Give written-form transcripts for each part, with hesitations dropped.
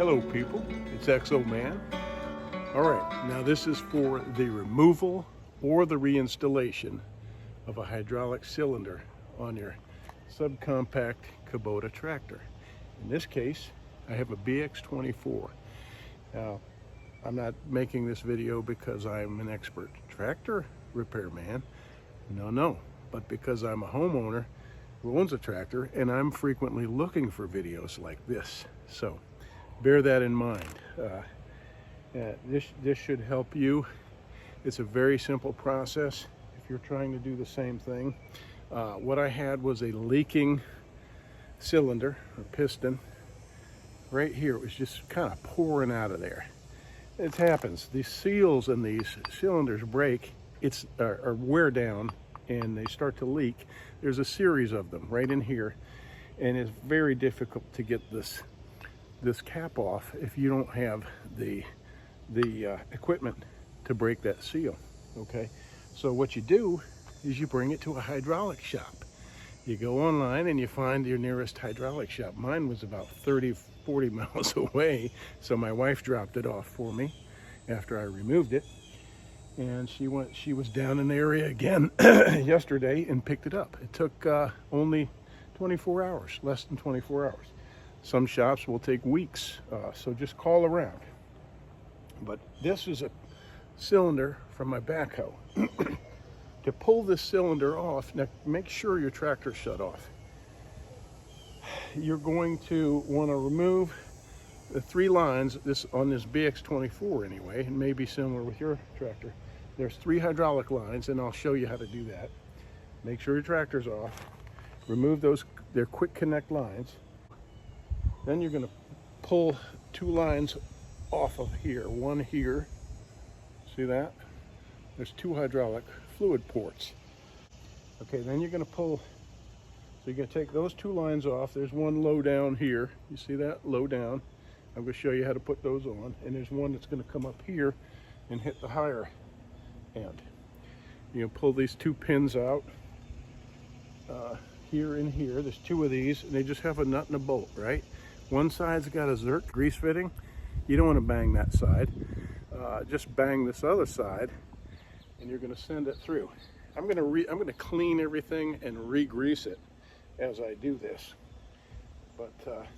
Hello people, it's XO Man. Alright, now this is for the removal or the reinstallation of a hydraulic cylinder on your subcompact Kubota tractor. In this case, I have a BX24. Now, I'm not making this video because I'm an expert tractor repairman. No, but because I'm a homeowner who owns a tractor and I'm frequently looking for videos like this. So bear that in mind. This should help you. It's a very simple process if you're trying to do the same thing. What I had was a leaking cylinder or piston right here. It was just kind of pouring out of there. It happens. These seals in these cylinders break, or wear down, and they start to leak. There's a series of them right in here, and it's very difficult to get this cap off if you don't have the equipment to break that seal. Okay, so what you do is you bring it to a hydraulic shop. You go online and you find your nearest hydraulic shop. Mine was about 30-40 miles away, so my wife dropped it off for me after I removed it, and she was down in the area again yesterday and picked it up. It took only 24 hours, less than 24 hours. Some shops will take weeks, so just call around. But this is a cylinder from my backhoe. To pull this cylinder off, now make sure your tractor's shut off. You're going to want to remove the 3 lines on this BX24 anyway. It may be similar with your tractor. There's 3 hydraulic lines, and I'll show you how to do that. Make sure your tractor's off. Remove those, they're quick connect lines. Then you're going to pull 2 lines off of here. One here, see that? There's 2 hydraulic fluid ports. Okay, then you're going to pull, so you're going to take those 2 lines off. There's one low down here. You see that? Low down. I'm going to show you how to put those on. And there's one that's going to come up here and hit the higher end. You're going to pull these 2 pins out here and here. There's 2 of these, and they just have a nut and a bolt, right? One side's got a Zerk grease fitting. You don't want to bang that side. Just bang this other side, and you're going to send it through. I'm going to clean everything and re-grease it as I do this. But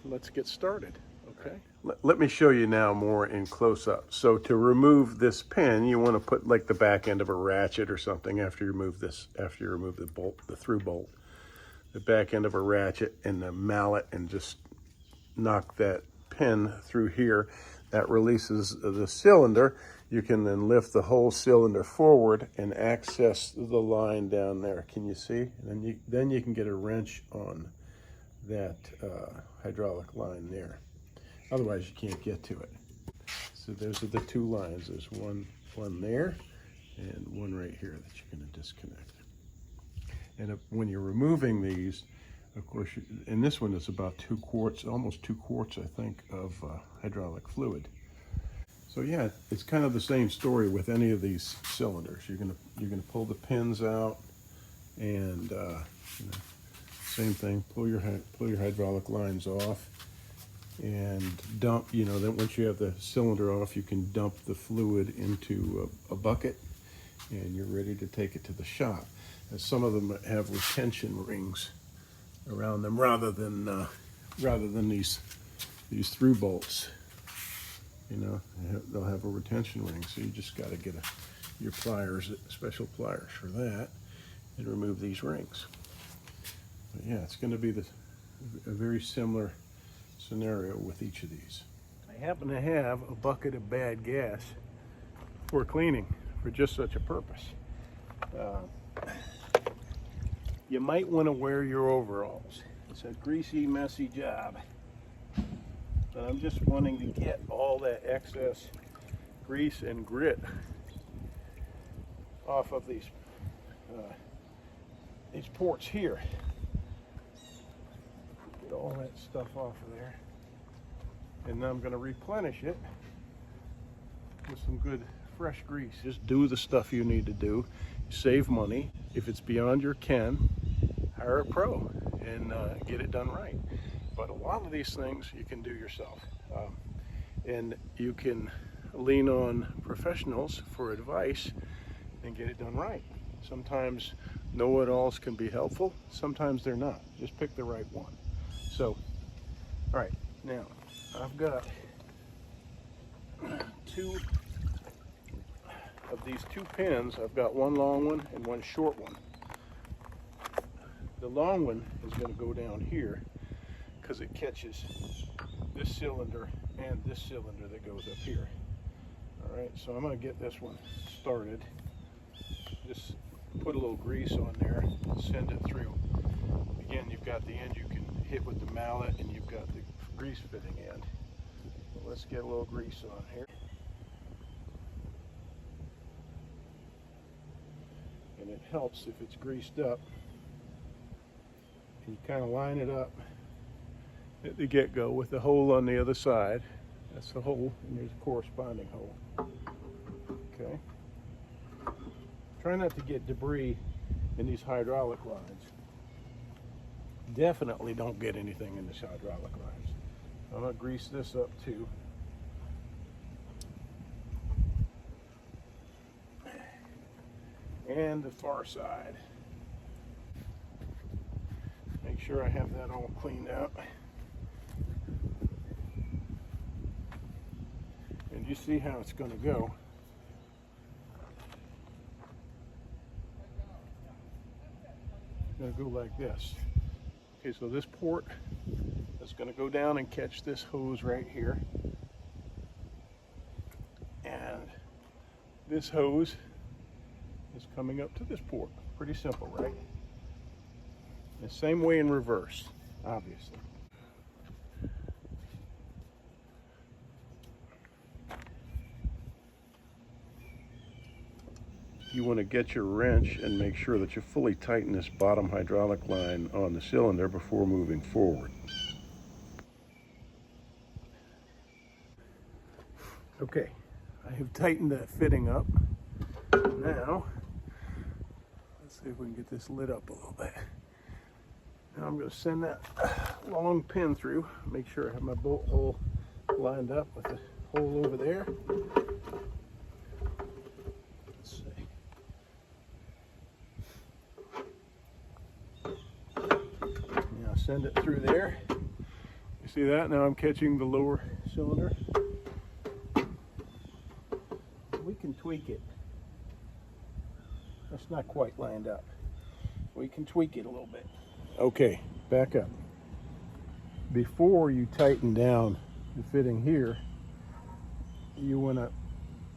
let's get started, okay? Let me show you now more in close-up. So to remove this pin, you want to put like the back end of a ratchet or something after you remove this. After you remove the bolt, the through bolt, the back end of a ratchet and the mallet, and just knock that pin through here. That releases the cylinder. You can then lift the whole cylinder forward and access the line down there. Can you see? And then you can get a wrench on that hydraulic line there. Otherwise, you can't get to it. So those are the 2 lines. There's one there and one right here that you're going to disconnect. And when you're removing these, of course, in this one it's about 2 quarts, almost 2 quarts, I think, of hydraulic fluid. So yeah, it's kind of the same story with any of these cylinders. You're gonna pull the pins out, and same thing. Pull your hydraulic lines off, and dump. Then once you have the cylinder off, you can dump the fluid into a bucket, and you're ready to take it to the shop. And some of them have retention rings around them rather than these through bolts. They'll have a retention ring, so you just got to get your pliers, special pliers for that, and remove these rings. But yeah, it's going to be a very similar scenario with each of these. I happen to have a bucket of bad gas for cleaning for just such a purpose. You might want to wear your overalls. It's a greasy, messy job. But I'm just wanting to get all that excess grease and grit off of these ports here. Get all that stuff off of there. And then I'm going to replenish it with some good fresh grease. Just do the stuff you need to do. Save money. If it's beyond your ken, hire a pro and get it done right. But a lot of these things you can do yourself. and you can lean on professionals for advice and get it done right. Sometimes know-it-alls can be helpful, sometimes they're not. Just pick the right one. So, all right, now I've got two of these two pins. I've got one long one and one short one. The long one is going to go down here because it catches this cylinder and this cylinder that goes up here. All right, so I'm going to get this one started. Just put a little grease on there and send it through. Again, you've got the end you can hit with the mallet, and you've got the grease fitting end. So let's get a little grease on here. And it helps if it's greased up. And you kind of line it up at the get-go with the hole on the other side. That's the hole, and there's a corresponding hole. Okay. Try not to get debris in these hydraulic lines. Definitely don't get anything in these hydraulic lines. I'm going to grease this up too. And the far side. Make sure I have that all cleaned out. And you see how it's going to go. It's going to go like this. Okay, so this port is going to go down and catch this hose right here. And this hose is coming up to this port. Pretty simple, right? The same way in reverse, obviously. You want to get your wrench and make sure that you fully tighten this bottom hydraulic line on the cylinder before moving forward. Okay, I have tightened that fitting up. Now, let's see if we can get this lit up a little bit. Now I'm going to send that long pin through, make sure I have my bolt hole lined up with the hole over there. Let's see. Now send it through there. You see that? Now I'm catching the lower cylinder. We can tweak it. That's not quite lined up. We can tweak it a little bit. Okay, back up. Before you tighten down the fitting here, you want to,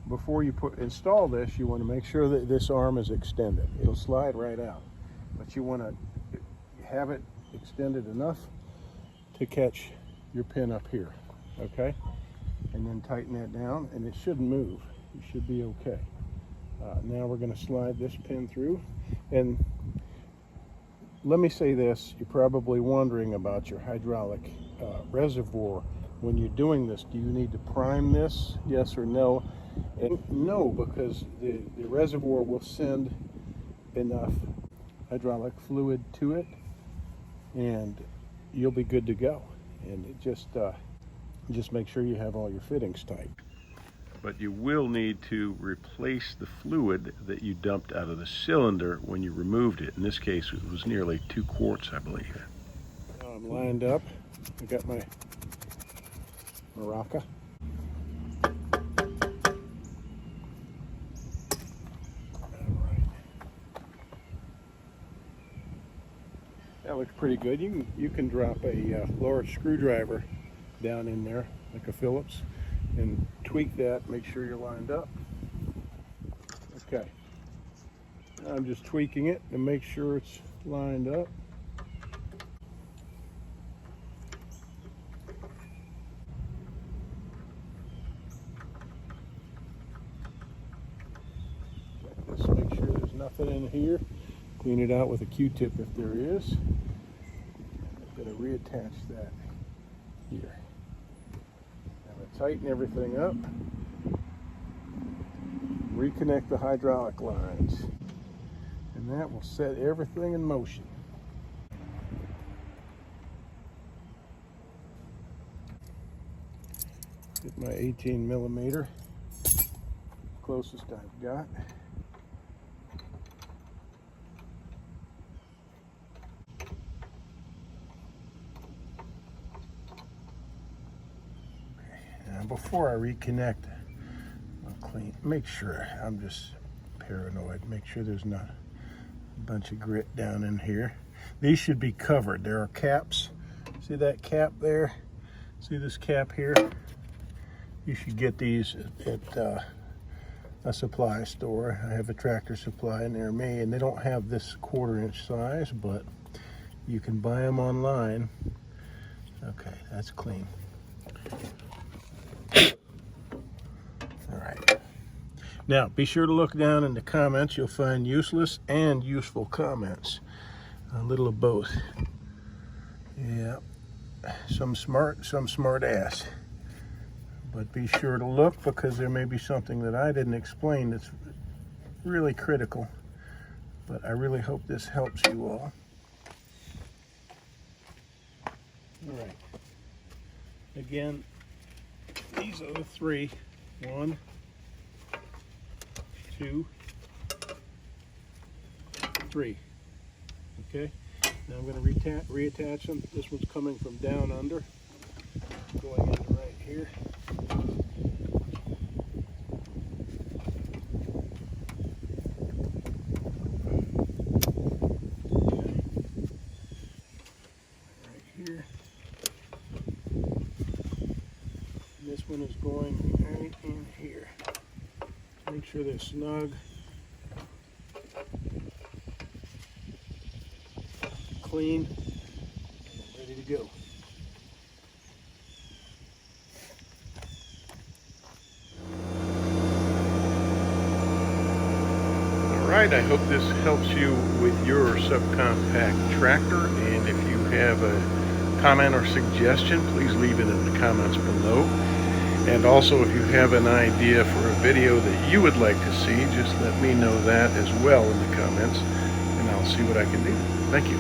before you install this, you want to make sure that this arm is extended. It'll slide right out, but you want to have it extended enough to catch your pin up here, okay? And then tighten that down, and it shouldn't move. You should be okay. Now we're going to slide this pin through, and let me say this, you're probably wondering about your hydraulic reservoir. When you're doing this, do you need to prime this, yes or no? And no, because the reservoir will send enough hydraulic fluid to it, and you'll be good to go. And it just make sure you have all your fittings tight. But you will need to replace the fluid that you dumped out of the cylinder when you removed it. In this case, it was nearly 2 quarts, I believe. Now I'm lined up. I got my maraca. That looks pretty good. You can drop a large screwdriver down in there, like a Phillips, and tweak that, make sure you're lined up. Okay. I'm just tweaking it to make sure it's lined up. Just make sure there's nothing in here. Clean it out with a Q-tip if there is. I'm going to reattach that here. Tighten everything up, reconnect the hydraulic lines, and that will set everything in motion. Get Get my 18 millimeter, closest I've got. Okay, now before I reconnect, I'll clean, make sure, I'm just paranoid, make sure there's not a bunch of grit down in here. These should be covered. There are caps. See that cap there? See this cap here? You should get these at a supply store. I have a Tractor Supply near me, and they don't have this 1/4 inch size, but you can buy them online. Okay, that's clean. All right. Now, be sure to look down in the comments. You'll find useless and useful comments. A little of both. Yeah, some smart, some smart ass. But be sure to look, because there may be something that I didn't explain that's really critical. But I really hope this helps you all. All right. Again, these are the 3. 1, 2, 3. Okay. Now I'm going to reattach them. This one's coming from down under, going in right here. This one is going right in here. Make sure they're snug. Clean. Ready to go. Alright, I hope this helps you with your subcompact tractor, and if you have a comment or suggestion, please leave it in the comments below. And also, if you have an idea for a video that you would like to see, just let me know that as well in the comments, and I'll see what I can do. Thank you.